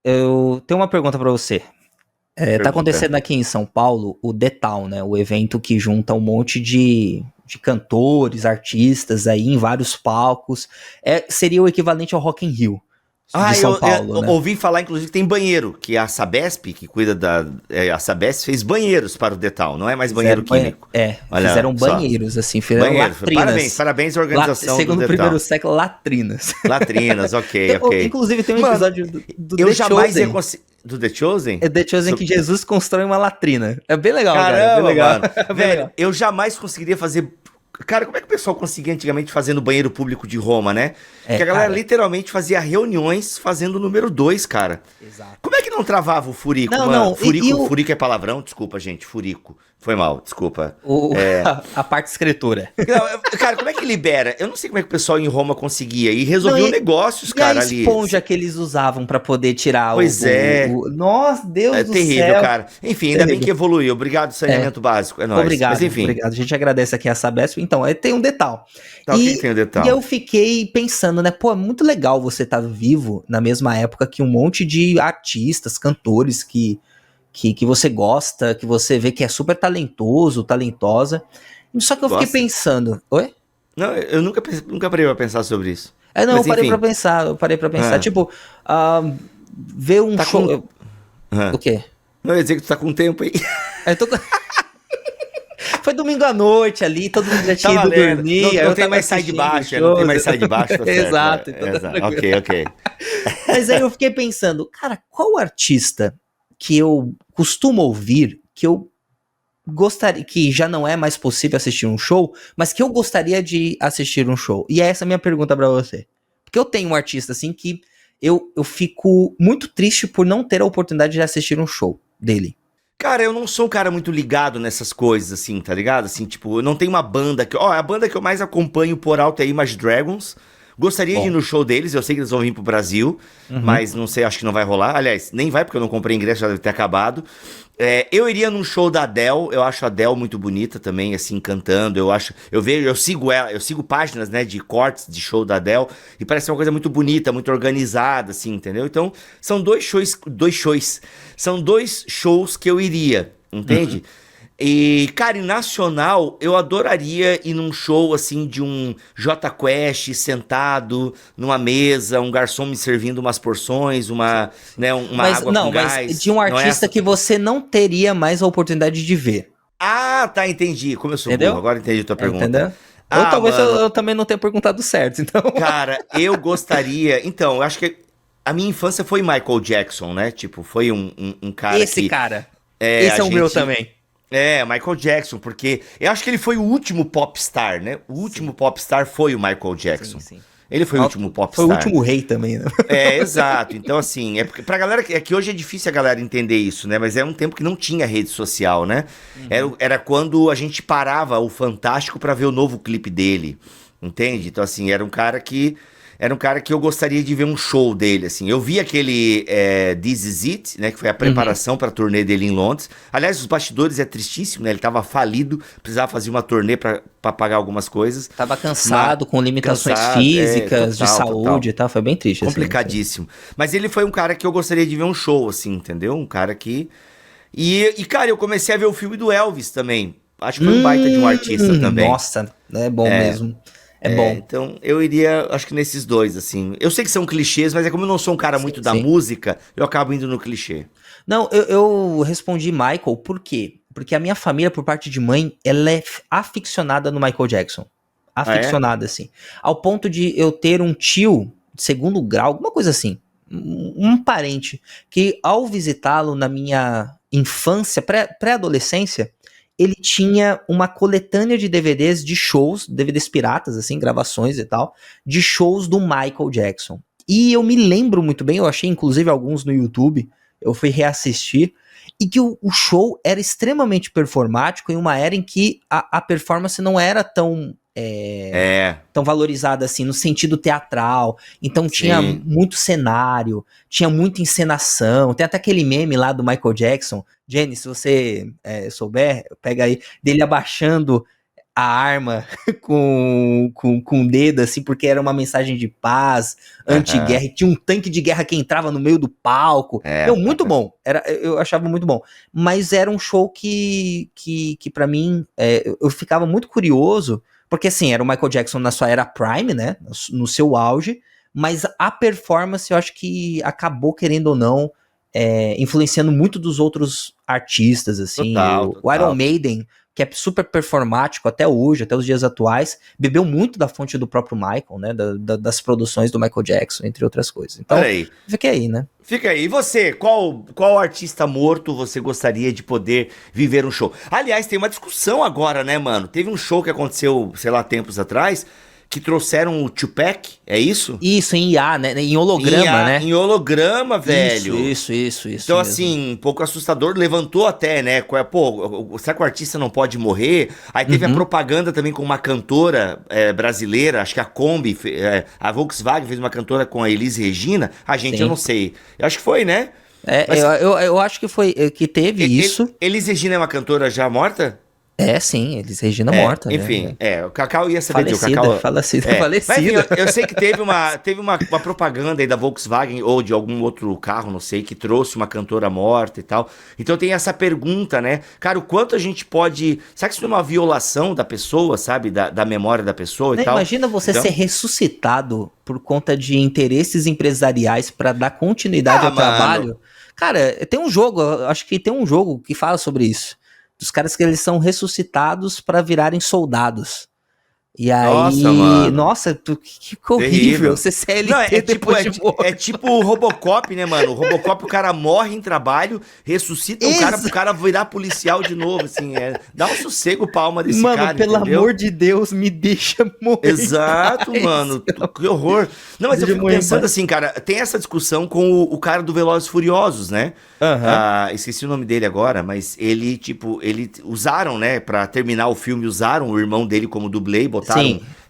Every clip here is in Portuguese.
eu tenho uma pergunta pra você. Tá Pergunta. acontecendo aqui em São Paulo o The Town, né? O evento que junta um monte de cantores, artistas aí em vários palcos. Seria o equivalente ao Rock in Rio de Ah, São eu Paulo, né? ouvi falar, inclusive, que tem banheiro, que a Sabesp, que cuida da. A Sabesp fez banheiros para o Detal, não é mais banheiro Fizeram, químico. Olha fizeram só. banheiros, assim, fizeram Banheiro. Parabéns, latrinas. parabéns à organização do Segundo o primeiro Detal. século, latrinas. Latrinas, ok, ok. Inclusive, tem um Mano, episódio do eu The jamais ia Chosen. conseguir. Do The Chosen? É The Chosen que Jesus constrói uma latrina. É bem legal, cara. É bem Caramba, legal. mano. É bem Velho, legal. eu jamais conseguiria fazer. Cara, como é que o pessoal conseguia antigamente fazer no banheiro público de Roma, né? Que a galera Cara. literalmente fazia reuniões fazendo o número 2, cara. Exato. Como é que não travava o furico, Não, mano? não. E Furico é palavrão? Desculpa, gente. Furico. Foi mal, desculpa. o, a parte escritora. Não, cara, como é que libera? Eu não sei como é que o pessoal em Roma conseguia. E Não, resolviam negócios, e a cara, ali. esponja que eles usavam pra poder tirar Pois é. Nossa, Deus É do terrível, céu. cara. Enfim, ainda bem Terrível. que evoluiu. Obrigado, É, saneamento básico. É nóis. Mas obrigado, enfim. obrigado. A gente agradece aqui a Sabesp. Então, tem um detalhe. Tá, o que que E, tem o e detalhe? eu fiquei pensando, né? Pô, é muito legal você estar vivo na mesma época que um monte de artistas, cantores que você gosta, que você vê que é super talentoso, talentosa. Só que eu fiquei Gosta? pensando. Oi? Não, eu nunca parei pra pensar sobre isso. Não, Mas enfim. eu parei pra pensar. Ah, Tipo, ah, ver um tá com. show. O Ah. quê? Não, eu ia dizer que tu tá com tempo aí. Eu tô... Foi domingo à noite ali, todo mundo já Tá tinha ido valendo. Não, dormir, aí não eu tem tava mais sai de assistindo o baixo, não tem show. mais sai de baixo, tá certo. Exato, então tá Exato. tranquilo. Ok, ok. Mas aí eu fiquei pensando, cara, qual artista que eu costumo ouvir, que eu gostaria, que já não é mais possível assistir um show, mas que eu gostaria de assistir um show? E é essa a minha pergunta pra você. Porque eu tenho um artista assim que eu fico muito triste por não ter a oportunidade de assistir um show dele. Cara, eu não sou um cara muito ligado nessas coisas, assim, tá ligado? Assim, tipo, eu não tenho uma banda que. Ó, a banda que eu mais acompanho por alto é Imagine Dragons. Gostaria de ir Bom. no show deles, eu sei que eles vão vir pro Brasil, mas não sei, acho que não vai rolar. Aliás, nem vai, porque eu não comprei ingresso, já deve ter acabado. Eu iria num show da Adele, eu acho a Adele muito bonita também, assim, cantando. Eu sigo ela, eu sigo páginas, né, de cortes de show da Adele, e parece uma coisa muito bonita, muito organizada, assim, entendeu? Então, são são dois shows que eu iria, entende? E, cara, em nacional, eu adoraria ir num show, assim, de um Jota Quest sentado numa mesa, um garçom me servindo umas porções, uma Mas água com não, mas de gás. um Não é artista essa? que você não teria mais a oportunidade de ver. Ah, tá, entendi. Como eu sou burro, Entendeu? agora entendi a tua pergunta. Entendeu? Ou Ah, talvez eu, mano, eu também não tenha perguntado certo, então. cara, eu gostaria. Então, eu acho que a minha infância foi Michael Jackson, né? Tipo, foi um cara Esse que cara. a Esse é o meu gente. também. Michael Jackson, porque eu acho que ele foi o último popstar, né? O último Sim, popstar foi o Michael Jackson. sim. Ele foi o último Foi o popstar. último rei também, né? Exato. Então, assim, é porque pra galera que hoje é difícil a galera entender isso, né? Mas é um tempo que não tinha rede social, né? Era quando a gente parava o Fantástico pra ver o novo clipe dele. Entende? Então, assim, era um cara que eu gostaria de ver um show dele, assim. Eu vi aquele This Is It, né? Que foi a preparação pra turnê dele em Londres. Aliás, os bastidores é tristíssimo, né? Ele tava falido, precisava fazer uma turnê pra pagar algumas coisas. Tava cansado, com limitações Cansado, físicas, de total, saúde e tal. Foi bem triste, assim. complicadíssimo. Mas ele foi um cara que eu gostaria de ver um show, assim, entendeu? Um cara que. Cara, eu comecei a ver o filme do Elvis também. Acho que foi um baita de um artista também. Nossa, é bom mesmo. É bom. Então eu iria, acho que nesses dois, assim. Eu sei que são clichês, mas é como eu não sou um cara muito da Sim. música, eu acabo indo no clichê. Não, eu respondi Michael, por quê? Porque a minha família, por parte de mãe, ela é aficionada no Michael Jackson. Ah, é? Aficionada, assim. Ao ponto de eu ter um tio de segundo grau, alguma coisa assim. Um parente, que ao visitá-lo na minha infância, pré-adolescência, ele tinha uma coletânea de DVDs de shows, DVDs piratas, assim, gravações e tal, de shows do Michael Jackson. E eu me lembro muito bem, eu achei inclusive alguns no YouTube, eu fui reassistir, e que o show era extremamente performático em uma era em que a performance não era tão valorizada assim, no sentido teatral. Então tinha Sim. muito cenário, tinha muita encenação. Tem até aquele meme lá do Michael Jackson. Jenny, se você souber, pega aí, dele abaixando a arma com o dedo, assim, porque era uma mensagem de paz, anti-guerra, e tinha um tanque de guerra que entrava no meio do palco. Muito bom. Eu achava muito bom. Mas era um show que para mim, eu ficava muito curioso, porque assim, era o Michael Jackson na sua era prime, né, no seu auge, mas a performance eu acho que acabou, querendo ou não, influenciando muito dos outros artistas, assim. Total. O Iron Maiden, que é super performático até hoje, até os dias atuais, bebeu muito da fonte do próprio Michael, né, das produções do Michael Jackson, entre outras coisas. Então, fica aí, né? Fica aí. E você, qual artista morto você gostaria de poder viver um show? Aliás, tem uma discussão agora, né, mano? Teve um show que aconteceu, sei lá, tempos atrás, que trouxeram o Tupac, é isso? Isso, em IA, né? Em holograma, né? Em holograma, velho. Isso Então, mesmo. Assim, um pouco assustador, levantou até, né? Pô, será que o artista não pode morrer? Aí teve a propaganda também com uma cantora brasileira, acho que a Kombi, a Volkswagen fez uma cantora com a Elis Regina. A gente, eu não sei. Eu acho que foi, né? Mas, eu acho que foi, que teve isso. Elis Regina é uma cantora já morta? Sim, Elis Regina morta. Enfim, né? O Cacau ia saber falecida, o Cacau. Falecida. Mas, enfim, eu sei que teve uma propaganda aí da Volkswagen ou de algum outro carro, não sei, que trouxe uma cantora morta e tal. Então tem essa pergunta, né? Cara, o quanto a gente pode... Será que isso não é uma violação da pessoa, sabe? Da memória da pessoa e tal? Imagina você ser ressuscitado por conta de interesses empresariais para dar continuidade ao trabalho. Cara, tem um jogo, acho que tem um jogo que fala sobre isso. Dos caras que eles são ressuscitados para virarem soldados. E aí... Nossa, que horrível. Você CLT não, é tipo o Robocop, né, mano? O Robocop, o cara morre em trabalho, ressuscita o cara pro cara virar policial de novo, assim. Dá um sossego pra alma desse cara, mano, pelo amor de Deus, me deixa morrer. Exato, mano. Que horror. Não, mas eu fico pensando assim, cara, tem essa discussão com o cara do Velozes e Furiosos, né? Esqueci o nome dele agora, mas ele usaram, né, pra terminar o filme, usaram o irmão dele como dublê, botaram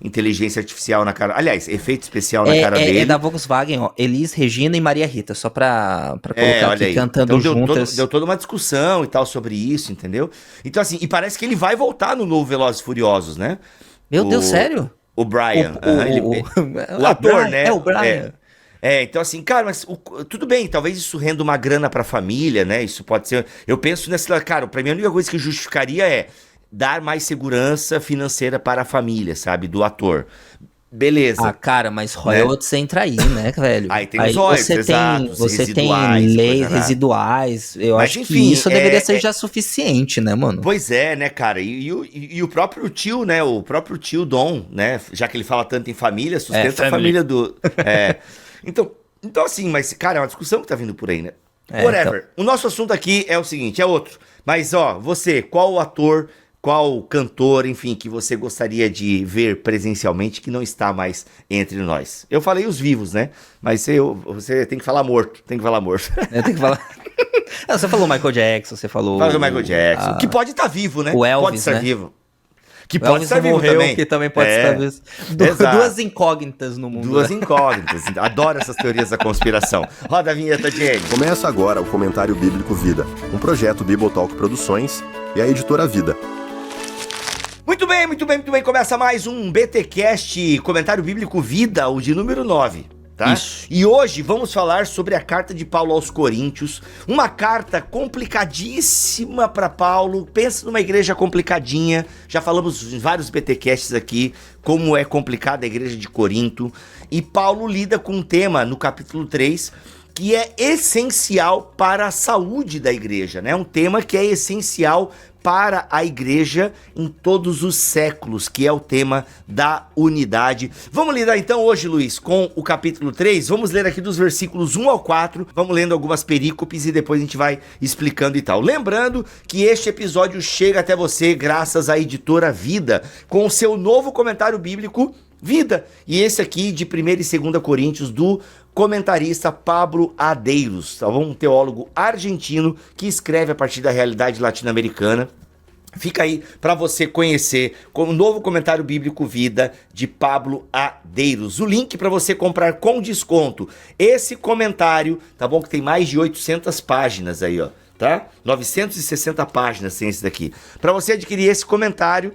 inteligência artificial na cara. Aliás, efeito especial na cara dele. É da Volkswagen, ó. Elis Regina e Maria Rita, só pra colocar aqui, cantando então, juntas. Deu toda uma discussão e tal sobre isso, entendeu? Então, assim, e parece que ele vai voltar no novo Velozes e Furiosos, né? Meu Deus, sério? O Brian. O ator, né? É o Brian. Então assim, cara, mas tudo bem, talvez isso renda uma grana pra família, né? Isso pode ser... Eu penso nessa... Cara, pra mim a única coisa que justificaria é dar mais segurança financeira para a família, sabe? Do ator. Beleza. Cara, mas royalties entra aí, né, velho? Aí tem os royalties, você tem leis residuais. Eu acho que isso deveria ser já suficiente, né, mano? Pois é, né, cara? E o próprio tio, né? O próprio tio Dom, né? Já que ele fala tanto em família, sustenta a família do... Então, assim, mas, cara, é uma discussão que tá vindo por aí, né? Whatever. Então... O nosso assunto aqui é o seguinte, é outro. Mas, ó, você, qual ator, qual cantor, enfim, que você gostaria de ver presencialmente que não está mais entre nós? Eu falei os vivos, né? Mas você tem que falar morto. Tem que falar morto. Tem que falar... Você falou Michael Jackson, você falou... Falou o Michael Jackson, que pode estar vivo, né? O Elvis, pode estar vivo. Que pode Elvis estar vivo morreu, também. Que também pode estar vivo. Duas incógnitas no mundo. Duas incógnitas. Adoro essas teorias da conspiração. Roda a vinheta, Jenny. Começa agora o Comentário Bíblico Vida, um projeto Bibotalk Produções e a editora Vida. Muito bem. Começa mais um BTcast Comentário Bíblico Vida, o de número 9. Tá? Isso. E hoje vamos falar sobre a carta de Paulo aos Coríntios, uma carta complicadíssima para Paulo. Pensa numa igreja complicadinha, já falamos em vários BTcasts aqui, como é complicada a igreja de Corinto, e Paulo lida com um tema no capítulo 3, que é essencial para a saúde da igreja, né? Um tema que é essencial para a igreja em todos os séculos, que é o tema da unidade. Vamos lidar então hoje, Luiz, com o capítulo 3. Vamos ler aqui dos versículos 1 ao 4, vamos lendo algumas perícopes e depois a gente vai explicando e tal. Lembrando que este episódio chega até você graças à editora Vida, com o seu novo comentário bíblico Vida. E esse aqui de 1ª e 2ª Coríntios, do comentarista Pablo Adeiros, tá bom? Um teólogo argentino que escreve a partir da realidade latino-americana. Fica aí para você conhecer com o novo comentário bíblico Vida de Pablo Adeiros. O link para você comprar com desconto esse comentário, tá bom? Que tem mais de 800 páginas aí, ó. tá? 960 páginas tem esse daqui. Para você adquirir esse comentário,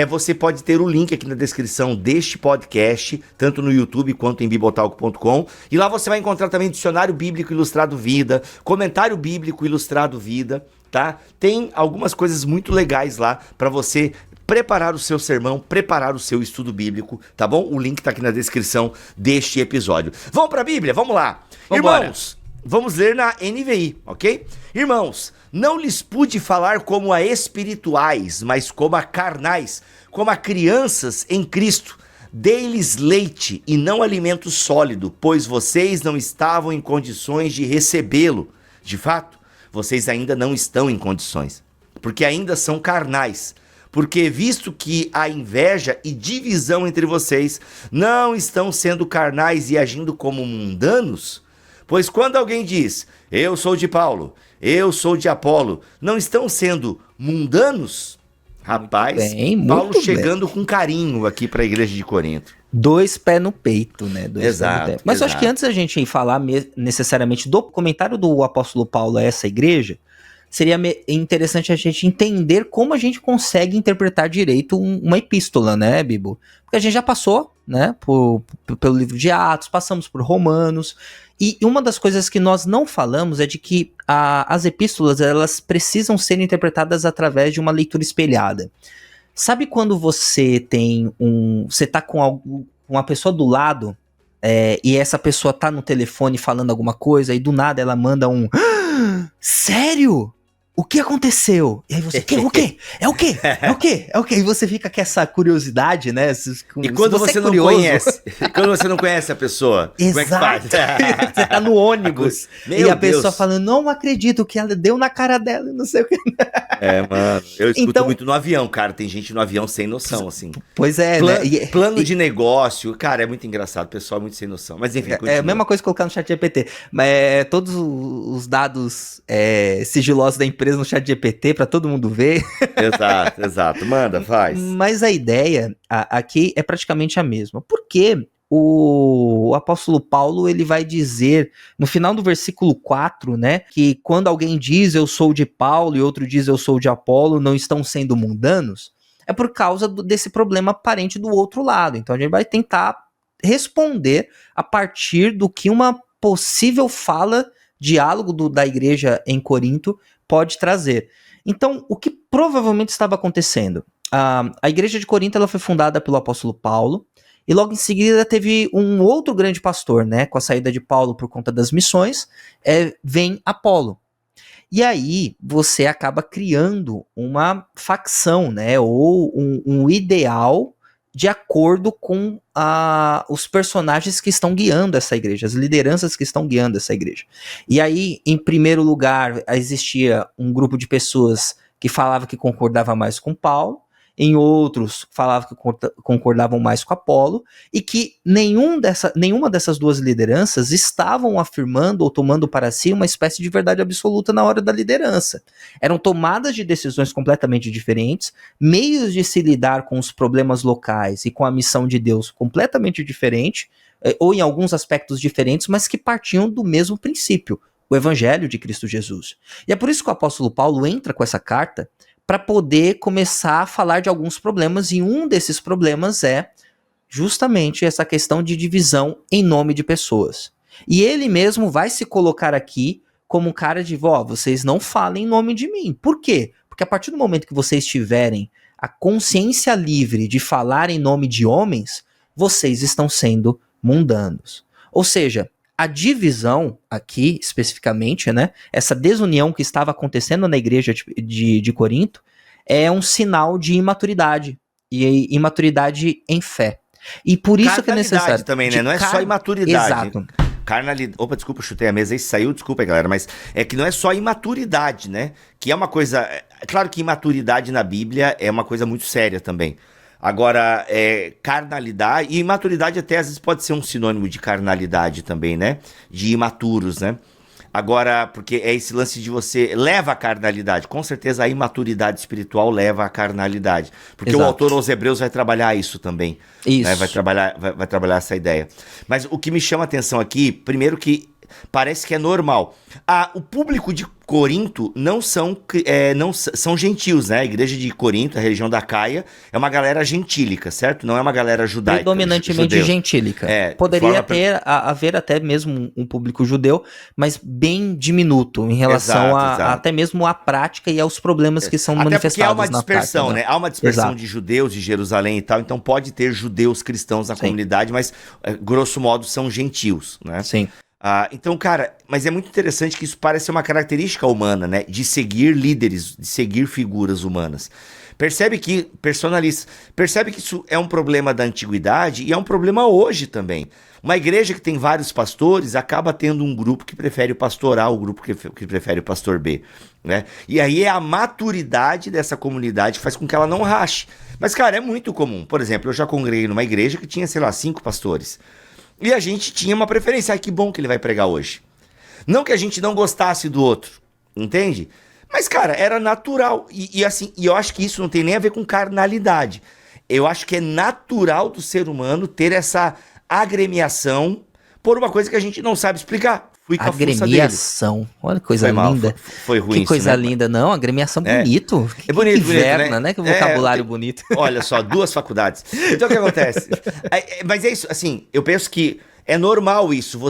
você pode ter o link aqui na descrição deste podcast, tanto no YouTube quanto em bibotalk.com. E lá você vai encontrar também Dicionário Bíblico Ilustrado Vida, Comentário Bíblico Ilustrado Vida, tá? Tem algumas coisas muito legais lá para você preparar o seu sermão, preparar o seu estudo bíblico, tá bom? O link tá aqui na descrição deste episódio. Vamos para a Bíblia? Vamos lá. Vambora. Irmãos, vamos ler na NVI, ok? Irmãos, não lhes pude falar como a espirituais, mas como a carnais, como a crianças em Cristo. Dei-lhes leite e não alimento sólido, pois vocês não estavam em condições de recebê-lo. De fato, vocês ainda não estão em condições, porque ainda são carnais. Porque visto que há inveja e divisão entre vocês, não estão sendo carnais e agindo como mundanos? Pois quando alguém diz, eu sou de Paulo, eu sou de Apolo, não estão sendo mundanos? Rapaz, bem, Paulo muito chegando com carinho aqui para a igreja de Corinto. 2 pés no peito, né? Exato, Mas eu acho que antes da gente falar necessariamente do comentário do apóstolo Paulo a essa igreja, seria interessante a gente entender como a gente consegue interpretar direito uma epístola, né, Bibo? Porque a gente já passou, né, pelo livro de Atos, passamos por Romanos, e uma das coisas que nós não falamos é de que as epístolas, elas precisam ser interpretadas através de uma leitura espelhada. Sabe quando você você tá com uma pessoa do lado, e essa pessoa tá no telefone falando alguma coisa, e do nada ela manda um... Sério? O que aconteceu? E aí você, o quê? É o quê? E você fica com essa curiosidade, né? E quando você não conhece, quando você não conhece a pessoa, exato. Como é que faz? Você tá no ônibus e a pessoa Deus. falando, não acredito que ela deu na cara dela e não sei o que. Mano, eu escuto Então- muito no avião, cara. Tem gente no avião sem noção, assim. Pois é, né? Plano de negócio, cara, é muito engraçado. O pessoal é muito sem noção. Mas enfim, continua. É a mesma coisa que colocar no chat GPT. Mas todos os dados sigilosos da empresa no chat GPT pra todo mundo ver. Exato. Manda, faz. Mas a ideia aqui é praticamente a mesma. Porque o apóstolo Paulo, ele vai dizer no final do versículo 4, né, que quando alguém diz eu sou de Paulo e outro diz eu sou de Apolo, não estão sendo mundanos, é por causa desse problema aparente do outro lado. Então a gente vai tentar responder a partir do que uma possível fala, diálogo da igreja em Corinto pode trazer. Então, o que provavelmente estava acontecendo? A igreja de Corinto, ela foi fundada pelo apóstolo Paulo, e logo em seguida teve um outro grande pastor, né? Com a saída de Paulo por conta das missões, vem Apolo. E aí você acaba criando uma facção, né? Ou um ideal de acordo com os personagens que estão guiando essa igreja, as lideranças que estão guiando essa igreja. E aí, em primeiro lugar, existia um grupo de pessoas que falava que concordava mais com Paulo, em outros falavam que concordavam mais com Apolo, e que nenhuma dessas duas lideranças estavam afirmando ou tomando para si uma espécie de verdade absoluta na hora da liderança. Eram tomadas de decisões completamente diferentes, meios de se lidar com os problemas locais e com a missão de Deus completamente diferente, ou em alguns aspectos diferentes, mas que partiam do mesmo princípio, o evangelho de Cristo Jesus. E é por isso que o apóstolo Paulo entra com essa carta para poder começar a falar de alguns problemas, e um desses problemas é justamente essa questão de divisão em nome de pessoas. E ele mesmo vai se colocar aqui como um cara de, vocês não falem em nome de mim. Por quê? Porque a partir do momento que vocês tiverem a consciência livre de falar em nome de homens, vocês estão sendo mundanos. Ou seja, a divisão aqui, especificamente, né, essa desunião que estava acontecendo na igreja de Corinto, é um sinal de imaturidade, e imaturidade em fé. E por isso que é necessário... também, né? Não é só imaturidade. Exato. Carnalidade. Opa, desculpa, chutei a mesa aí, saiu, desculpa aí, galera, mas é que não é só imaturidade, né? Que é uma coisa... É claro que imaturidade na Bíblia é uma coisa muito séria também. Agora, carnalidade, e imaturidade até às vezes pode ser um sinônimo de carnalidade também, né? De imaturos, né? Agora, porque é esse lance de você leva a carnalidade. Com certeza a imaturidade espiritual leva a carnalidade. Porque Exato. o autor aos Hebreus vai trabalhar isso também. Isso. Né? Vai trabalhar essa ideia. Mas o que me chama a atenção aqui, primeiro que Parece que é normal. O público de Corinto não são gentios, né? A igreja de Corinto, a região da Caia, é uma galera gentílica, certo? Não é uma galera judaica. Predominantemente gentílica. Poderia haver até mesmo um público judeu, mas bem diminuto em relação até mesmo à prática e aos problemas que são manifestados na prática. Até porque há uma dispersão, né? Há uma dispersão de judeus de Jerusalém e tal, então pode ter judeus cristãos na comunidade, mas grosso modo são gentios, né? Sim. Então, cara, mas é muito interessante que isso parece ser uma característica humana, né? De seguir líderes, de seguir figuras humanas. Percebe que isso é um problema da antiguidade e é um problema hoje também. Uma igreja que tem vários pastores acaba tendo um grupo que prefere o pastor A, o grupo que prefere o pastor B, né? E aí é a maturidade dessa comunidade que faz com que ela não rache. Mas, cara, é muito comum. Por exemplo, eu já congreguei numa igreja que tinha, sei lá, 5 pastores. E a gente tinha uma preferência. Que bom que ele vai pregar hoje. Não que a gente não gostasse do outro, entende? Mas, cara, era natural. E assim, eu acho que isso não tem nem a ver com carnalidade. Eu acho que é natural do ser humano ter essa agremiação por uma coisa que a gente não sabe explicar. Fui com a força dele. Agremiação. Olha que coisa linda. Foi ruim. Que coisa linda. Não, agremiação bonito. É bonito, inverna, né? Que vocabulário bonito. Olha só, 2 faculdades. Então o que acontece? Mas é isso, assim, eu penso que é normal isso,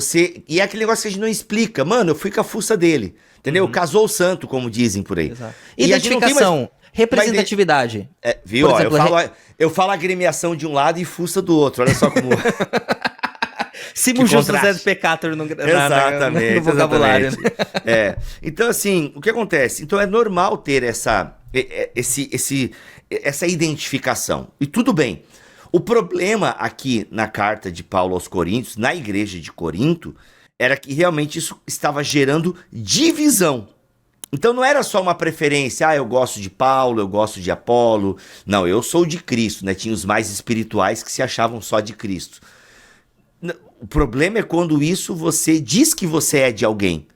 e é aquele negócio que a gente não explica. Mano, eu fui com a fuça dele, entendeu? Casou o santo, como dizem por aí. Exato. Identificação, representatividade. Viu? Ó, eu falo agremiação de um lado e fuça do outro, olha só como... Simon José de Pecator no vocabulário. Então, assim, o que acontece? Então é normal ter essa identificação. E tudo bem. O problema aqui na carta de Paulo aos Coríntios, na igreja de Corinto, era que realmente isso estava gerando divisão. Então não era só uma preferência, eu gosto de Paulo, eu gosto de Apolo. Não, eu sou de Cristo, né? Tinha os mais espirituais que se achavam só de Cristo. O problema é quando você diz que você é de alguém,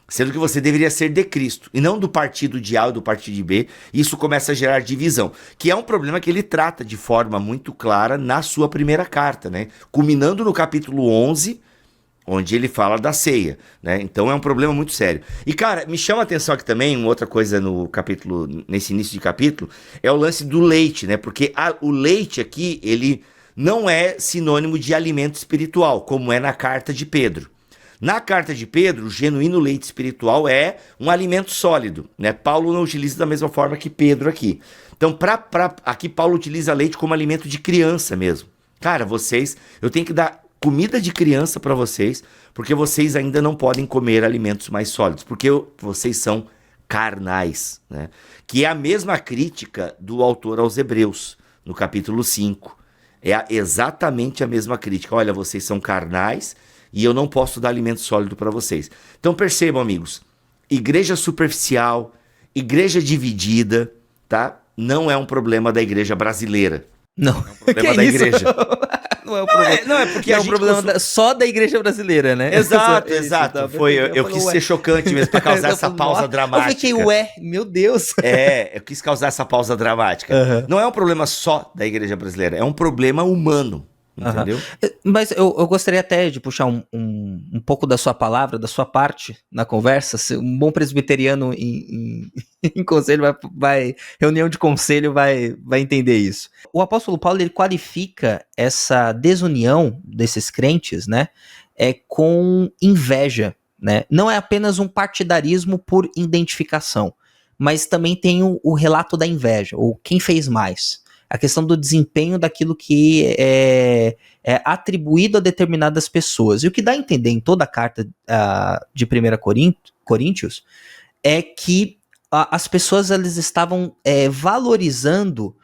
sendo que você deveria ser de Cristo, e não do partido de A ou do partido de B. Isso começa a gerar divisão, que é um problema que ele trata de forma muito clara na sua primeira carta, né? Culminando no capítulo 11, onde ele fala da ceia, né? Então é um problema muito sério. E, cara, me chama a atenção aqui também, uma outra coisa nesse início de capítulo, é o lance do leite, né? Porque o leite aqui, ele não é sinônimo de alimento espiritual, como é na carta de Pedro. Na carta de Pedro, o genuíno leite espiritual é um alimento sólido, né? Paulo não utiliza da mesma forma que Pedro aqui. Então, aqui Paulo utiliza leite como alimento de criança mesmo. Cara, eu tenho que dar comida de criança para vocês, porque vocês ainda não podem comer alimentos mais sólidos, porque vocês são carnais, né? Que é a mesma crítica do autor aos Hebreus, no capítulo 5. É exatamente a mesma crítica. Olha, vocês são carnais e eu não posso dar alimento sólido para vocês. Então percebam, amigos, igreja superficial, igreja dividida, tá? Não é um problema da igreja brasileira. Não. É um problema da igreja. Não é um problema. Não é porque é um problema só da igreja brasileira, né? Exato. Eu quis ser chocante mesmo pra causar essa pausa dramática. Eu fiquei, meu Deus. Eu quis causar essa pausa dramática. Não é um problema só da igreja brasileira, é um problema humano. Entendeu? Mas eu gostaria até de puxar um pouco da sua palavra, da sua parte na conversa. Um bom presbiteriano em conselho reunião de conselho vai entender isso. O apóstolo Paulo, ele qualifica essa desunião desses crentes, né, com inveja, né? Não é apenas um partidarismo por identificação, mas também tem o relato da inveja, ou quem fez mais. A questão do desempenho daquilo que é atribuído a determinadas pessoas. E o que dá a entender em toda a carta de 1 Coríntios é que as pessoas elas estavam valorizando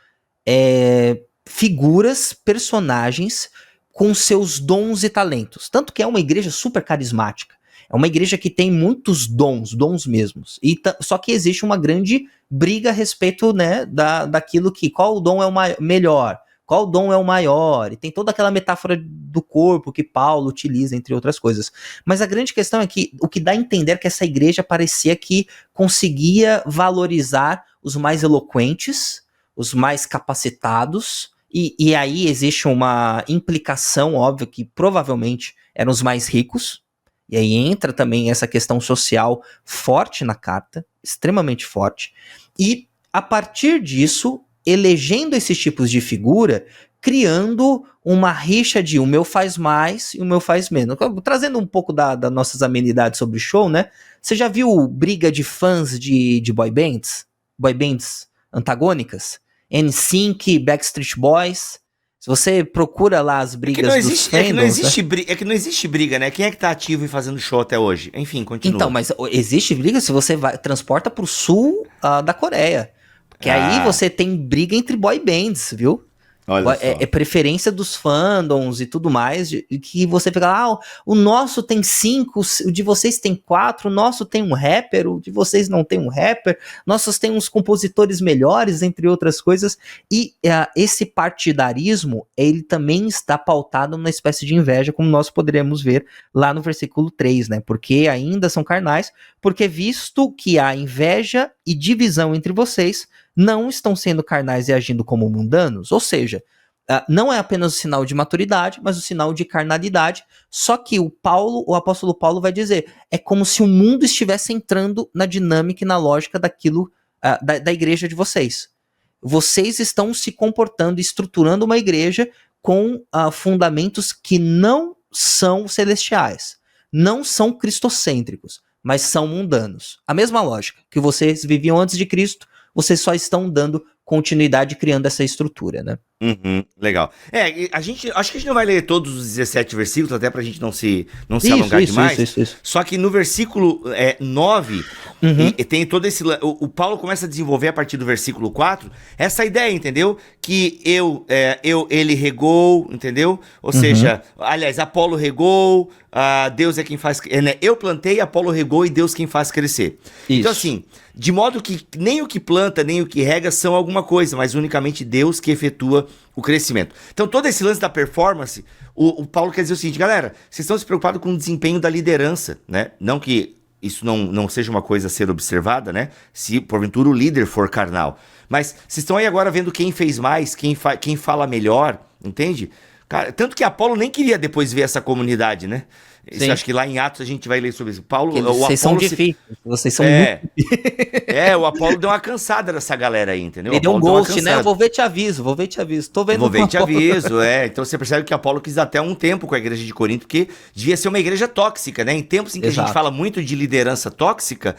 figuras, personagens com seus dons e talentos. Tanto que é uma igreja super carismática. É uma igreja que tem muitos dons mesmos. Só que existe uma grande briga a respeito, né, daquilo que, qual o dom é o melhor, qual dom é o maior, e tem toda aquela metáfora do corpo que Paulo utiliza, entre outras coisas. Mas a grande questão é que o que dá a entender é que essa igreja parecia que conseguia valorizar os mais eloquentes, os mais capacitados, e aí existe uma implicação óbvia que provavelmente eram os mais ricos, E aí entra também essa questão social forte na carta, extremamente forte, e a partir disso, elegendo esses tipos de figura, criando uma rixa de o meu faz mais e o meu faz menos. Trazendo um pouco das nossas amenidades sobre o show, né? Você já viu briga de fãs de boy bands? Boy bands antagônicas? NSYNC, Backstreet Boys. Se você procura lá as brigas dos fandoms... É que não existe briga, né? Quem é que tá ativo e fazendo show até hoje? Enfim, continua. Então, mas existe briga se você transporta pro sul da Coreia. Porque aí você tem briga entre boy bands, viu? Olha É preferência dos fandoms e tudo mais, que você fica lá, o nosso tem 5, o de vocês tem 4, o nosso tem um rapper, o de vocês não tem um rapper, nossos tem uns compositores melhores, entre outras coisas, e esse partidarismo, ele também está pautado numa espécie de inveja, como nós poderemos ver lá no versículo 3, né, porque ainda são carnais, porque visto que há inveja e divisão entre vocês, não estão sendo carnais e agindo como mundanos, ou seja, não é apenas o sinal de maturidade, mas o sinal de carnalidade, só que o apóstolo Paulo vai dizer, é como se o mundo estivesse entrando na dinâmica e na lógica daquilo, da igreja de vocês. Vocês estão se comportando, estruturando uma igreja com fundamentos que não são celestiais, não são cristocêntricos, mas são mundanos. A mesma lógica que vocês viviam antes de Cristo, vocês só estão dando continuidade criando essa estrutura, né? Legal. Acho que a gente não vai ler todos os 17 versículos, até pra gente não se alongar demais. Isso. Só que no versículo 9, tem todo esse... O Paulo começa a desenvolver a partir do versículo 4, essa ideia, entendeu? Que ele regou, entendeu? Ou seja, aliás, Apolo regou, Deus é quem faz... eu plantei, Apolo regou e Deus quem faz crescer. Isso. Então assim, de modo que nem o que planta, nem o que rega são alguma coisa, mas unicamente Deus que efetua o crescimento. Então todo esse lance da performance, o Paulo quer dizer o seguinte, galera, vocês estão se preocupados com o desempenho da liderança, né? Não que isso não seja uma coisa a ser observada, né? Se porventura o líder for carnal. Mas vocês estão aí agora vendo quem fez mais, quem fala melhor, entende? Cara, tanto que Apolo nem queria depois ver essa comunidade, né? Isso, acho que lá em Atos a gente vai ler sobre isso. Vocês são difíceis, vocês são muito... o Apolo deu uma cansada dessa galera aí, entendeu? Ele deu um ghost, né? Eu vou ver, te aviso. Tô vendo. Vou ver, te aviso, Então você percebe que Apolo quis dar até um tempo com a igreja de Corinto, porque devia ser uma igreja tóxica, né? Em tempos em que a gente fala muito de liderança tóxica,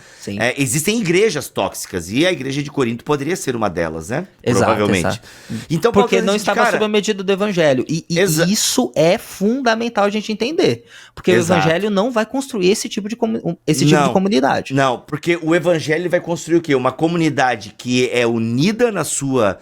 existem igrejas tóxicas, e a igreja de Corinto poderia ser uma delas, né? Provavelmente. Exato. Então, porque não estava sob a medida do evangelho. E isso é fundamental a gente entender. Porque o evangelho não vai construir esse tipo de comunidade. Não, porque o evangelho vai construir o quê? Uma comunidade que é unida na sua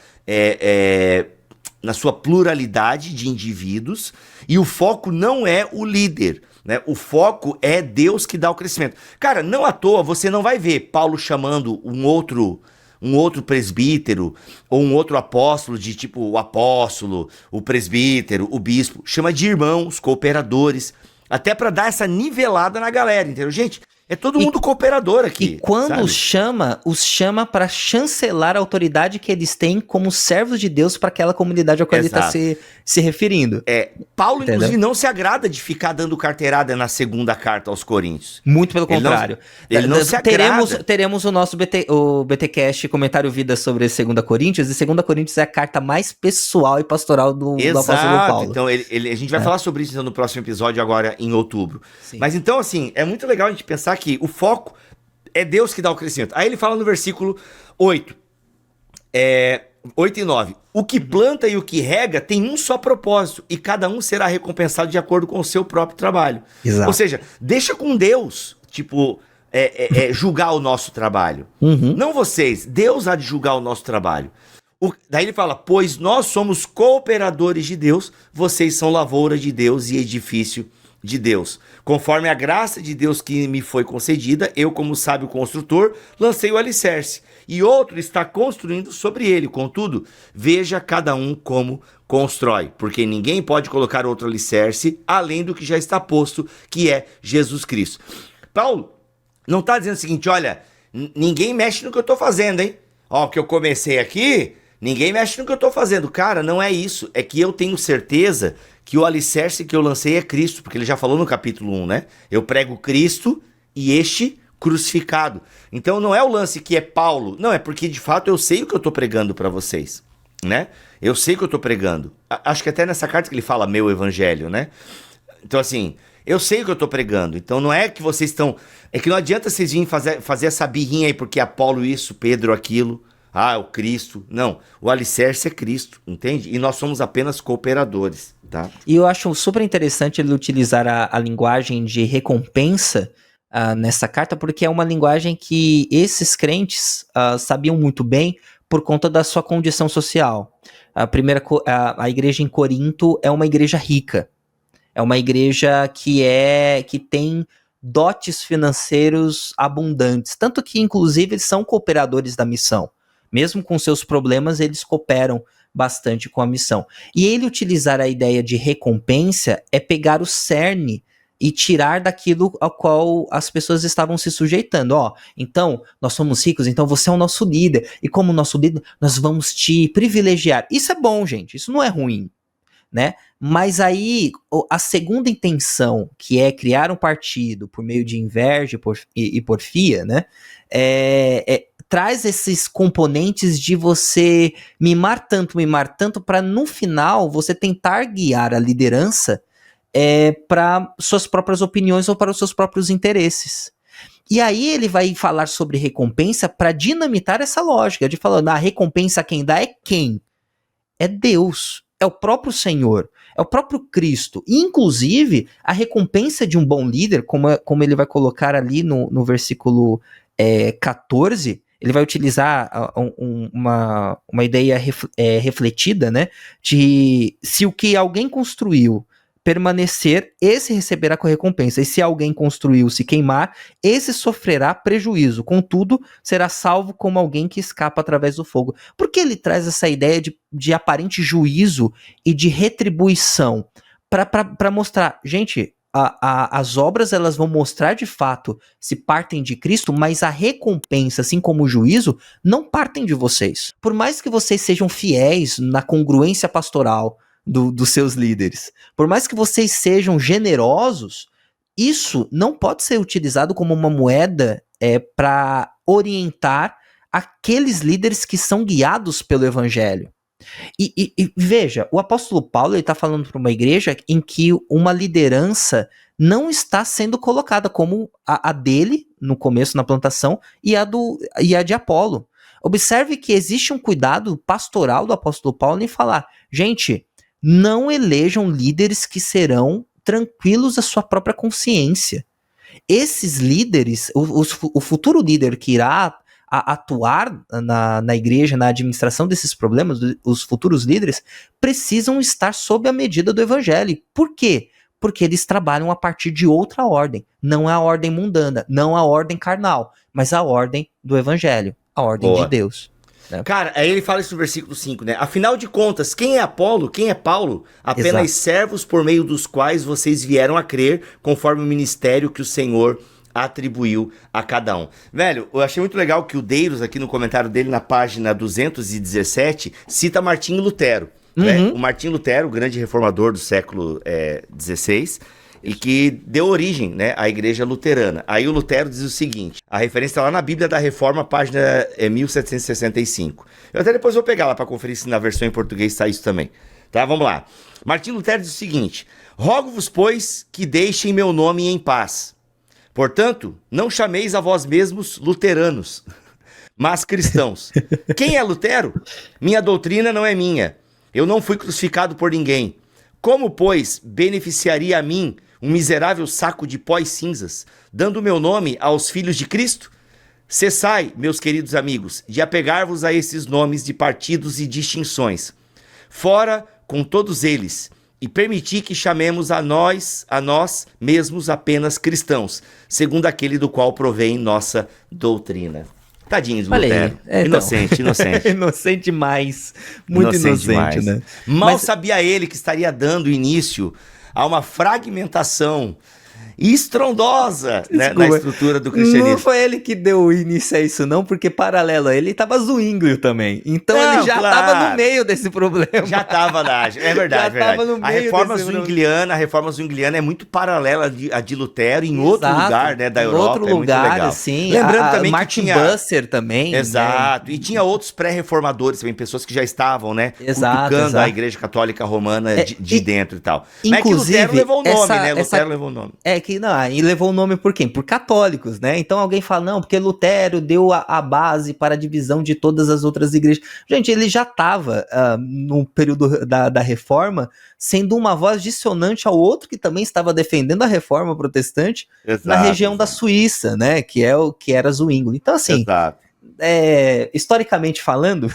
pluralidade de indivíduos, e o foco não é o líder, né? O foco é Deus que dá o crescimento. Cara, não à toa você não vai ver Paulo chamando um outro presbítero ou um outro apóstolo de tipo o apóstolo, o presbítero, o bispo. Chama de irmãos, cooperadores, até para dar essa nivelada na galera, entendeu? Gente, é todo mundo cooperador aqui. E quando os chama para chancelar a autoridade que eles têm como servos de Deus para aquela comunidade ao qual ele está se referindo. Paulo, inclusive, não se agrada de ficar dando carteirada na segunda carta aos Coríntios. Muito pelo contrário. Ele não se agrada. Teremos o nosso o BTcast Comentário Vida sobre 2 Coríntios, e 2 Coríntios é a carta mais pessoal e pastoral do apóstolo Paulo. Então a gente vai falar sobre isso no próximo episódio, agora em outubro. Sim. Mas então, assim, é muito legal a gente pensar que o foco é Deus que dá o crescimento. Aí ele fala no versículo 8, 8 e 9. O que planta e o que rega tem um só propósito, e cada um será recompensado de acordo com o seu próprio trabalho. Exato. Ou seja, deixa com Deus, julgar o nosso trabalho. Não vocês, Deus há de julgar o nosso trabalho. Daí ele fala, pois nós somos cooperadores de Deus, vocês são lavoura de Deus e edifício de Deus. Conforme a graça de Deus que me foi concedida, eu, como sábio construtor, lancei o alicerce, e outro está construindo sobre ele. Contudo, veja cada um como constrói, porque ninguém pode colocar outro alicerce além do que já está posto, que é Jesus Cristo. Paulo não está dizendo o seguinte, olha, ninguém mexe no que eu estou fazendo, hein? Ó, que eu comecei aqui, ninguém mexe no que eu tô fazendo. Cara, não é isso. É que eu tenho certeza que o alicerce que eu lancei é Cristo, porque ele já falou no capítulo 1, né? Eu prego Cristo e este crucificado. Então não é o lance que é Paulo. Não, é porque de fato eu sei o que eu tô pregando pra vocês, né? Eu sei o que eu tô pregando. Acho que até nessa carta que ele fala meu evangelho, né? Então assim, eu sei o que eu tô pregando. Então não é que vocês estão... É que não adianta vocês virem fazer essa birrinha aí porque Apolo isso, Pedro aquilo. Ah, o Cristo. Não, o alicerce é Cristo, entende? E nós somos apenas cooperadores, tá? E eu acho super interessante ele utilizar a linguagem de recompensa nessa carta, porque é uma linguagem que esses crentes sabiam muito bem por conta da sua condição social. A igreja em Corinto é uma igreja rica. É uma igreja que tem dotes financeiros abundantes. Tanto que, inclusive, eles são cooperadores da missão. Mesmo com seus problemas, eles cooperam bastante com a missão. E ele utilizar a ideia de recompensa é pegar o cerne e tirar daquilo ao qual as pessoas estavam se sujeitando. Então, nós somos ricos, então você é o nosso líder. E como nosso líder, nós vamos te privilegiar. Isso é bom, gente. Isso não é ruim, né? Mas aí, a segunda intenção, que é criar um partido por meio de inveja e porfia, né? Traz esses componentes de você mimar tanto, para no final você tentar guiar a liderança para suas próprias opiniões ou para os seus próprios interesses. E aí ele vai falar sobre recompensa para dinamitar essa lógica de falando, a recompensa quem dá é quem? É Deus, é o próprio Senhor, é o próprio Cristo. E, inclusive, a recompensa de um bom líder, como ele vai colocar ali no versículo 14, ele vai utilizar uma ideia refletida, né? De se o que alguém construiu permanecer, esse receberá com recompensa. E se alguém construiu se queimar, esse sofrerá prejuízo. Contudo, será salvo como alguém que escapa através do fogo. Por que ele traz essa ideia de aparente juízo e de retribuição? Para mostrar, gente, as obras elas vão mostrar de fato se partem de Cristo, mas a recompensa, assim como o juízo, não partem de vocês. Por mais que vocês sejam fiéis na congruência pastoral dos seus líderes, por mais que vocês sejam generosos, isso não pode ser utilizado como uma moeda para orientar aqueles líderes que são guiados pelo evangelho. E veja, o apóstolo Paulo está falando para uma igreja em que uma liderança não está sendo colocada como a dele, no começo, na plantação, e a de Apolo. Observe que existe um cuidado pastoral do apóstolo Paulo em falar, gente, não elejam líderes que serão tranquilos à sua própria consciência. Esses líderes, o futuro líder que irá atuar na igreja, na administração desses problemas, os futuros líderes, precisam estar sob a medida do evangelho. Por quê? Porque eles trabalham a partir de outra ordem. Não é a ordem mundana, não a ordem carnal, mas a ordem do evangelho, a ordem de Deus. Cara, aí ele fala isso no versículo 5, né? Afinal de contas, quem é Apolo, quem é Paulo? Apenas servos por meio dos quais vocês vieram a crer, conforme o ministério que o Senhor atribuiu a cada um. Velho, eu achei muito legal que o Deiros, aqui no comentário dele, na página 217, cita Martinho Lutero. Né? O Martinho Lutero, o grande reformador do século XVI, e que deu origem, né, à igreja luterana. Aí o Lutero diz o seguinte, a referência está lá na Bíblia da Reforma, página 1765. Eu até depois vou pegar lá para conferir se na versão em português está isso também. Tá, vamos lá. Martinho Lutero diz o seguinte, rogo-vos, pois, que deixem meu nome em paz. Portanto, não chameis a vós mesmos luteranos, mas cristãos. Quem é Lutero? Minha doutrina não é minha. Eu não fui crucificado por ninguém. Como, pois, beneficiaria a mim um miserável saco de pó e cinzas, dando meu nome aos filhos de Cristo? Cessai, meus queridos amigos, de apegar-vos a esses nomes de partidos e distinções. Fora com todos eles, e permiti que chamemos a nós mesmos apenas cristãos, segundo aquele do qual provém nossa doutrina. Tadinho do Lutero. Inocente. Inocente demais. Muito inocente demais. Né? Mal sabia ele que estaria dando início a uma fragmentação estrondosa, né, na Desculpa. estrutura do cristianismo. Não foi ele que deu início a isso não, porque paralelo a ele tava Zwinglio também. Então Não, ele já claro. tava no meio desse problema. Já tava lá, é verdade, Já tava no a meio reforma desse zwingliana é muito paralela a de Lutero em outro Exato. lugar, né, da Em Europa, outro é lugar, muito legal. assim. Lembrando também Martin que tinha... Busser também. Exato, Né? e tinha outros pré-reformadores também, pessoas que já estavam, né, Exato, cutucando exato. a Igreja Católica Romana de dentro e tal. Inclusive, mas é que Lutero levou o nome, né, Lutero levou o nome. É que, não, e levou o nome por quem? Por católicos, né? Então alguém fala, não, porque Lutero deu a base para a divisão de todas as outras igrejas. Gente, ele já estava, no período da Reforma, sendo uma voz dissonante ao outro que também estava defendendo a Reforma protestante na região da Suíça, né? Que era Zwinglio. Então, assim, historicamente falando,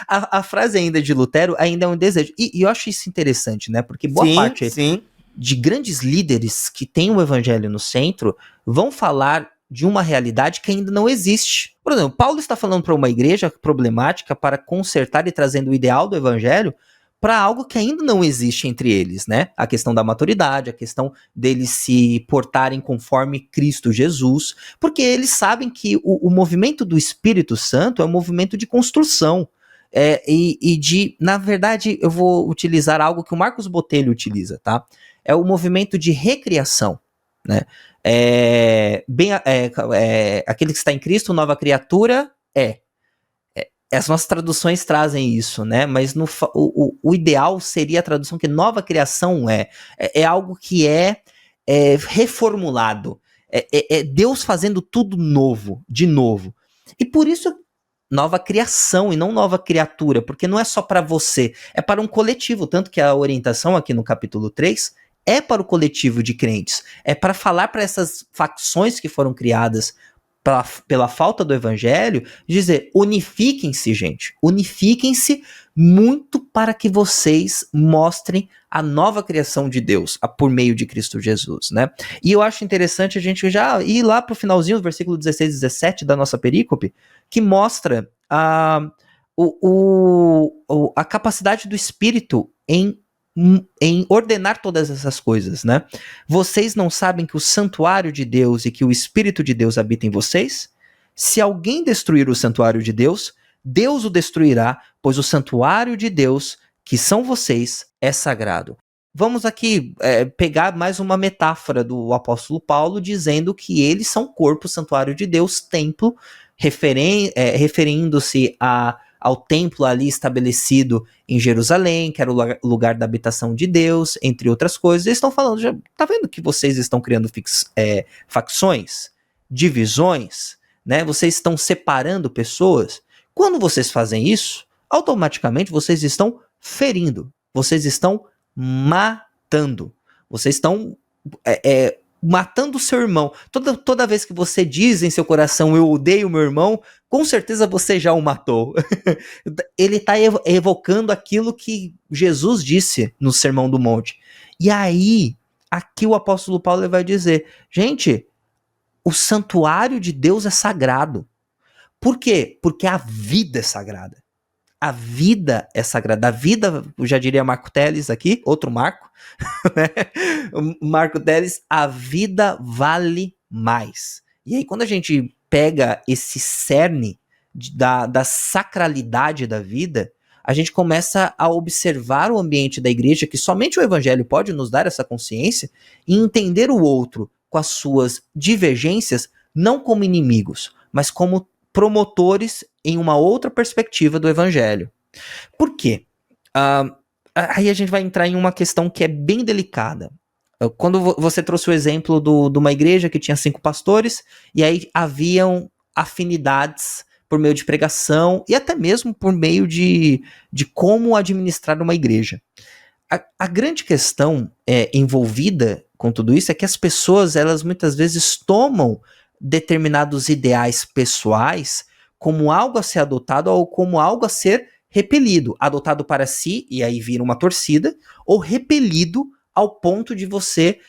a frase ainda de Lutero ainda é um desejo. E eu acho isso interessante, né? Porque boa parte de grandes líderes que têm o evangelho no centro vão falar de uma realidade que ainda não existe. Por exemplo, Paulo está falando para uma igreja problemática para consertar e trazendo o ideal do evangelho para algo que ainda não existe entre eles, né? A questão da maturidade, a questão deles se portarem conforme Cristo Jesus, porque eles sabem que o movimento do Espírito Santo é um movimento de construção. Na verdade, eu vou utilizar algo que o Marcos Botelho utiliza, tá? É o movimento de recriação, né? Aquele que está em Cristo, nova criatura, as nossas traduções trazem isso, né? Mas o ideal seria a tradução que nova criação é algo que é reformulado, é Deus fazendo tudo novo, de novo. E por isso nova criação e não nova criatura, porque não é só para você, é para um coletivo, tanto que a orientação aqui no capítulo 3 é para o coletivo de crentes, é para falar para essas facções que foram criadas pela falta do evangelho, dizer, unifiquem-se, gente, unifiquem-se muito para que vocês mostrem a nova criação de Deus, por meio de Cristo Jesus, né? E eu acho interessante a gente já ir lá pro finalzinho do versículo 16 e 17 da nossa perícope, que mostra a capacidade do Espírito em ordenar todas essas coisas, né? Vocês não sabem que o santuário de Deus e que o Espírito de Deus habita em vocês? Se alguém destruir o santuário de Deus, Deus o destruirá, pois o santuário de Deus, que são vocês, é sagrado. Vamos aqui pegar mais uma metáfora do apóstolo Paulo, dizendo que eles são corpo, santuário de Deus, templo, referindo-se ao templo ali estabelecido em Jerusalém, que era o lugar da habitação de Deus, entre outras coisas. Eles estão falando, tá vendo que vocês estão criando facções, divisões, né? Vocês estão separando pessoas. Quando vocês fazem isso, automaticamente vocês estão ferindo, vocês estão matando, vocês estão matando o seu irmão. Toda vez que você diz em seu coração, eu odeio meu irmão, com certeza você já o matou. Ele está evocando aquilo que Jesus disse no Sermão do Monte. E aí, aqui o apóstolo Paulo vai dizer, gente, o santuário de Deus é sagrado. Por quê? Porque a vida é sagrada. A vida é sagrada. A vida, eu já diria Marco Teles aqui, outro Marco, né? Marco Teles, a vida vale mais. E aí quando a gente pega esse cerne da sacralidade da vida, a gente começa a observar o ambiente da igreja, que somente o evangelho pode nos dar essa consciência, e entender o outro com as suas divergências, não como inimigos, mas como promotores em uma outra perspectiva do evangelho. Por quê? Aí a gente vai entrar em uma questão que é bem delicada. Quando você trouxe o exemplo de uma igreja que tinha 5 pastores, e aí haviam afinidades por meio de pregação, e até mesmo por meio de como administrar uma igreja. A grande questão envolvida com tudo isso é que as pessoas, elas muitas vezes tomam determinados ideais pessoais como algo a ser adotado ou como algo a ser repelido, adotado para si, e aí vira uma torcida, ou repelido ao ponto de você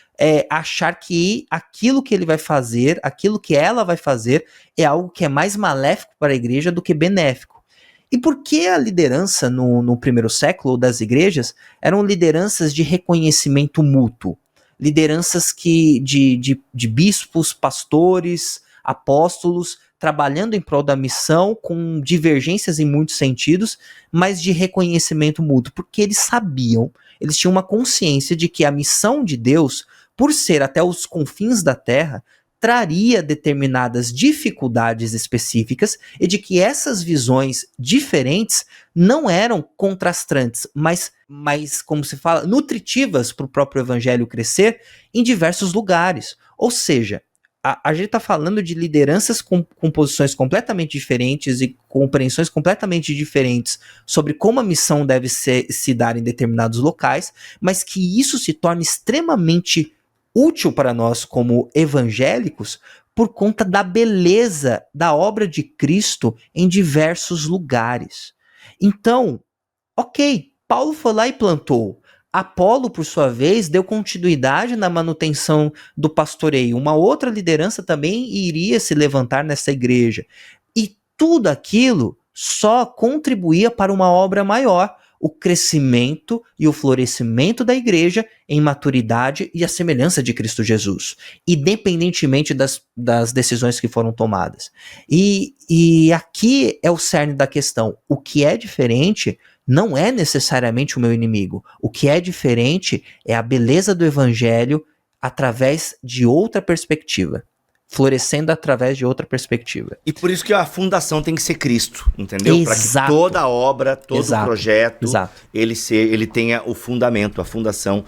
achar que aquilo que ele vai fazer, aquilo que ela vai fazer, é algo que é mais maléfico para a igreja do que benéfico. E por que a liderança no primeiro século das igrejas eram lideranças de reconhecimento mútuo? lideranças de bispos, pastores, apóstolos, trabalhando em prol da missão, com divergências em muitos sentidos, mas de reconhecimento mútuo, porque eles sabiam, eles tinham uma consciência de que a missão de Deus, por ser até os confins da terra, traria determinadas dificuldades específicas e de que essas visões diferentes não eram contrastantes, mas como se fala, nutritivas para o próprio evangelho crescer em diversos lugares. Ou seja, a gente está falando de lideranças com posições completamente diferentes e compreensões completamente diferentes sobre como a missão deve se dar em determinados locais, mas que isso se torna extremamente útil para nós como evangélicos por conta da beleza da obra de Cristo em diversos lugares. Então, ok, Paulo foi lá e plantou. Apolo, por sua vez, deu continuidade na manutenção do pastoreio. Uma outra liderança também iria se levantar nessa igreja. E tudo aquilo só contribuía para uma obra maior, o crescimento e o florescimento da igreja em maturidade e a semelhança de Cristo Jesus, independentemente das decisões que foram tomadas. E aqui é o cerne da questão. O que é diferente não é necessariamente o meu inimigo. O que é diferente é a beleza do evangelho através de outra perspectiva. Florescendo através de outra perspectiva. E por isso que a fundação tem que ser Cristo, entendeu? Para que toda a obra, todo o projeto, ele tenha o fundamento, a fundação,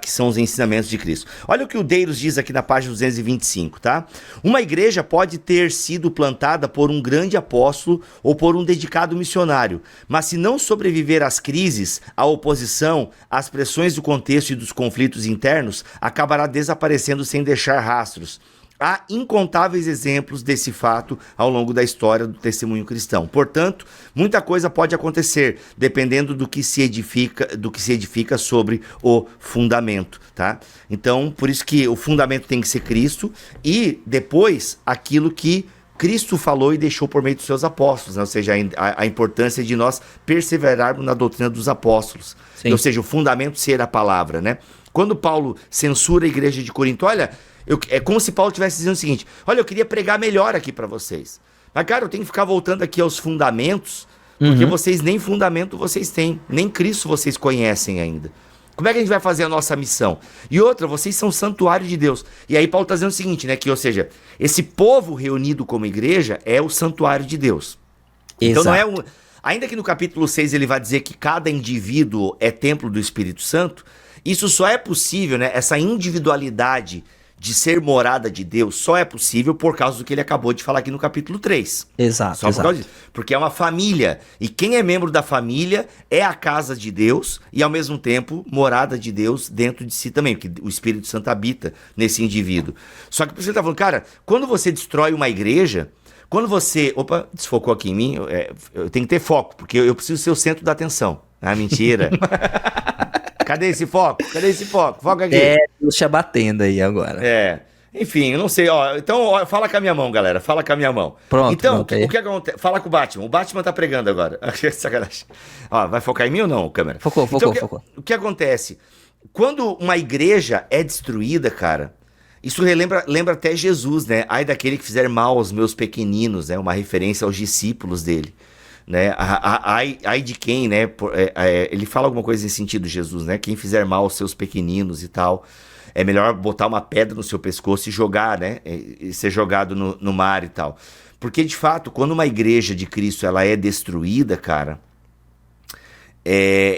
que são os ensinamentos de Cristo. Olha o que o Deiros diz aqui na página 225, tá? Uma igreja pode ter sido plantada por um grande apóstolo ou por um dedicado missionário, mas se não sobreviver às crises, à oposição, às pressões do contexto e dos conflitos internos, acabará desaparecendo sem deixar rastros. Há incontáveis exemplos desse fato ao longo da história do testemunho cristão. Portanto, muita coisa pode acontecer, dependendo do que se edifica sobre o fundamento, tá? Então, por isso que o fundamento tem que ser Cristo e depois aquilo que Cristo falou e deixou por meio dos seus apóstolos, né? Ou seja, a importância de nós perseverarmos na doutrina dos apóstolos. Sim. Ou seja, o fundamento ser a palavra, né? Quando Paulo censura a igreja de Corinto, olha, é como se Paulo estivesse dizendo o seguinte: olha, eu queria pregar melhor aqui para vocês, mas cara, eu tenho que ficar voltando aqui aos fundamentos, porque vocês nem fundamento vocês têm, nem Cristo vocês conhecem ainda. Como é que a gente vai fazer a nossa missão? E outra, vocês são santuário de Deus. E aí Paulo está dizendo o seguinte, né, que, ou seja, esse povo reunido como igreja é o santuário de Deus. Então não é um... Ainda que no capítulo 6 ele vai dizer que cada indivíduo é templo do Espírito Santo, isso só é possível, né, essa individualidade de ser morada de Deus só é possível por causa do que ele acabou de falar aqui no capítulo 3. Exato. Só por causa disso. Porque é uma família. E quem é membro da família é a casa de Deus e, ao mesmo tempo, morada de Deus dentro de si também. Porque o Espírito Santo habita nesse indivíduo. Só que você está falando, cara, quando você destrói uma igreja, quando você... Opa, desfocou aqui em mim. Eu tenho que ter foco, porque eu preciso ser o centro da atenção. Ah, mentira. Cadê esse foco? Cadê esse foco? Foca aqui. Deus te abatendo aí agora. Enfim, eu não sei, ó. Então, ó, fala com a minha mão, galera. Fala com a minha mão. Pronto. Então, o que acontece? Fala com o Batman. O Batman tá pregando agora. Sacanagem. Ó, vai focar em mim ou não, câmera? Focou. O que acontece? Quando uma igreja é destruída, cara, isso lembra até Jesus, né? Ai daquele que fizer mal aos meus pequeninos, né? Uma referência aos discípulos dele. Né? Ai de quem, né? Ele fala alguma coisa nesse sentido, Jesus, né? Quem fizer mal aos seus pequeninos e tal, é melhor botar uma pedra no seu pescoço e jogar, né? E ser jogado no mar e tal. Porque, de fato, quando uma igreja de Cristo ela é destruída, cara,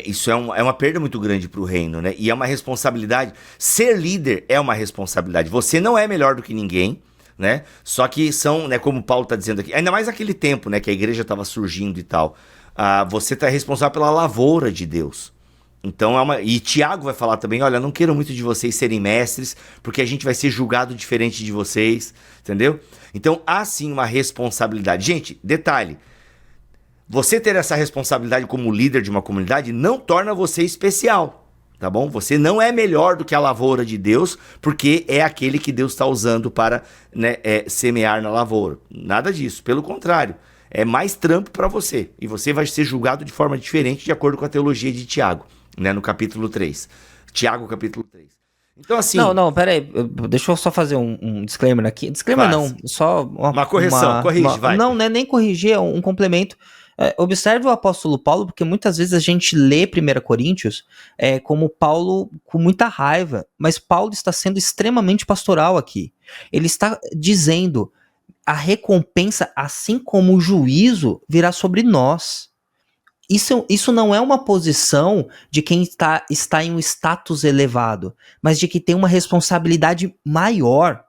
isso é uma perda muito grande para o reino, né? E é uma responsabilidade. Ser líder é uma responsabilidade. Você não é melhor do que ninguém, né? Só que são, né, como o Paulo está dizendo aqui, ainda mais naquele tempo, né, que a igreja estava surgindo e tal, você está responsável pela lavoura de Deus. Então e Tiago vai falar também, olha, não quero muito de vocês serem mestres, porque a gente vai ser julgado diferente de vocês, entendeu? Então há sim uma responsabilidade. Gente, detalhe, você ter essa responsabilidade como líder de uma comunidade não torna você especial. Tá bom? Você não é melhor do que a lavoura de Deus, porque é aquele que Deus está usando para, né, semear na lavoura. Nada disso. Pelo contrário, é mais trampo para você. E você vai ser julgado de forma diferente de acordo com a teologia de Tiago, né, no capítulo 3. Tiago, capítulo 3. Então, assim... Não, pera aí. Deixa eu só fazer um disclaimer aqui. Disclaimer não, só... Uma correção, corrige, vai. Não é nem corrigir, é um complemento. Observe o apóstolo Paulo, porque muitas vezes a gente lê 1 Coríntios como Paulo com muita raiva, mas Paulo está sendo extremamente pastoral aqui. Ele está dizendo, a recompensa, assim como o juízo, virá sobre nós. Isso não é uma posição de quem está em um status elevado, mas de que tem uma responsabilidade maior.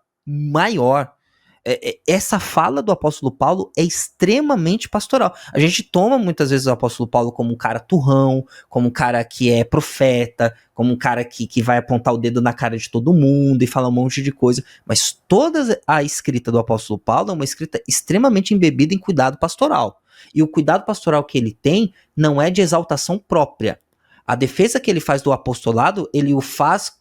Essa fala do apóstolo Paulo é extremamente pastoral. A gente toma muitas vezes o apóstolo Paulo como um cara turrão, como um cara que é profeta, como um cara que vai apontar o dedo na cara de todo mundo e falar um monte de coisa, mas toda a escrita do apóstolo Paulo é uma escrita extremamente embebida em cuidado pastoral. E o cuidado pastoral que ele tem não é de exaltação própria. A defesa que ele faz do apostolado, ele o faz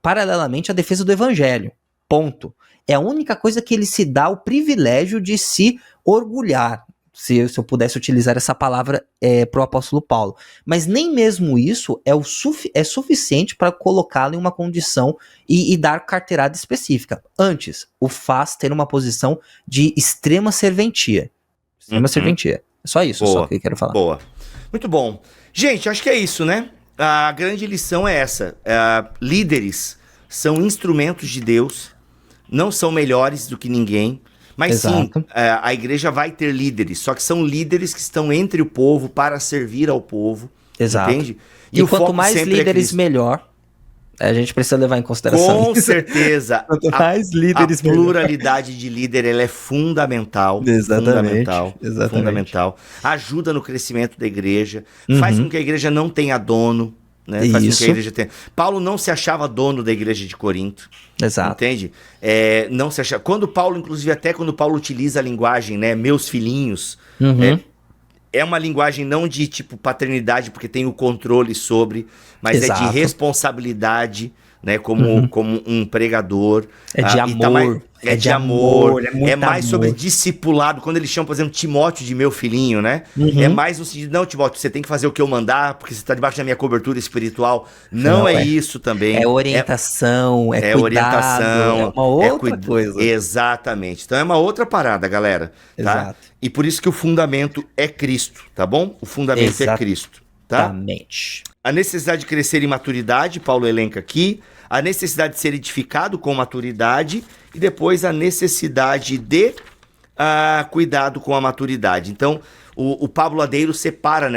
paralelamente à defesa do evangelho. Ponto. É a única coisa que ele se dá o privilégio de se orgulhar, se eu pudesse utilizar essa palavra para o apóstolo Paulo. Mas nem mesmo isso é suficiente para colocá-lo em uma condição e dar carteirada específica. Antes, o faz ter uma posição de extrema serventia. Serventia. É só isso só que eu quero falar. Boa. Muito bom. Gente, acho que é isso, né? A grande lição é essa. Líderes são instrumentos de Deus, não são melhores do que ninguém, mas sim, a igreja vai ter líderes, só que são líderes que estão entre o povo para servir ao povo. Exato. Entende? E quanto mais líderes, melhor. A gente precisa levar em consideração. Com certeza. Quanto mais líderes, a pluralidade de líder, ela é fundamental. Exatamente. Fundamental. Ajuda no crescimento da igreja. Faz com que a igreja não tenha dono. Né? Faz com que a igreja tenha... Paulo não se achava dono da igreja de Corinto. Exato. Entende? Não se achava... Quando Paulo, inclusive, até quando Paulo utiliza a linguagem, né? Meus filhinhos... É uma linguagem não de tipo paternidade, porque tem o controle sobre, mas é de responsabilidade, né? Como um pregador. É de amor. É de amor. É mais sobre discipulado. Quando eles chamam, por exemplo, Timóteo de meu filhinho, né? É mais no sentido, não, Timóteo, você tem que fazer o que eu mandar, porque você está debaixo da minha cobertura espiritual. Não é isso também. É orientação, é cuidado, orientação. É uma outra coisa. Exatamente. Então é uma outra parada, galera. Tá? Exato. E por isso que o fundamento é Cristo, tá bom? O fundamento é Cristo, tá? Exatamente. A necessidade de crescer em maturidade, Paulo elenca aqui. A necessidade de ser edificado com maturidade. E depois a necessidade de cuidado com a maturidade. Então, o Pablo Ladeiro separa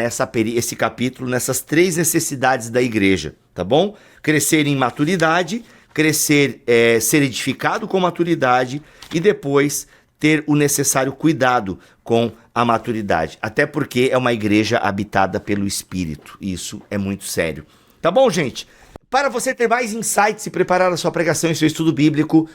esse capítulo nessas 3 necessidades da igreja, tá bom? Crescer em maturidade, ser edificado com maturidade e depois ter o necessário cuidado com a maturidade. Até porque é uma igreja habitada pelo Espírito. Isso é muito sério. Tá bom, gente? Para você ter mais insights e preparar a sua pregação e seu estudo bíblico,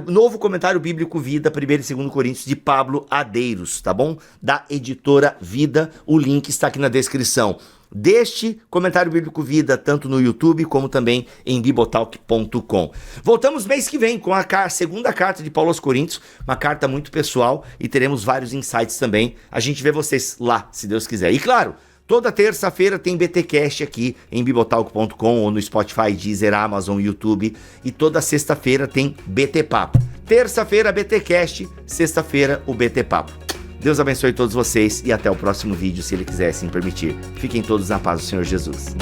novo comentário bíblico Vida, 1 e 2 Coríntios, de Pablo Adeiros, tá bom? Da editora Vida, o link está aqui na descrição deste comentário bíblico Vida, tanto no YouTube como também em bibotalk.com. Voltamos mês que vem com a segunda carta de Paulo aos Coríntios, uma carta muito pessoal e teremos vários insights também. A gente vê vocês lá, se Deus quiser. E claro, toda terça-feira tem BTcast aqui em bibotalk.com ou no Spotify, Deezer, Amazon, YouTube. E toda sexta-feira tem BT Papo. Terça-feira, BTcast. Sexta-feira, o BT Papo. Deus abençoe todos vocês e até o próximo vídeo, se Ele quiser assim permitir. Fiquem todos na paz do Senhor Jesus.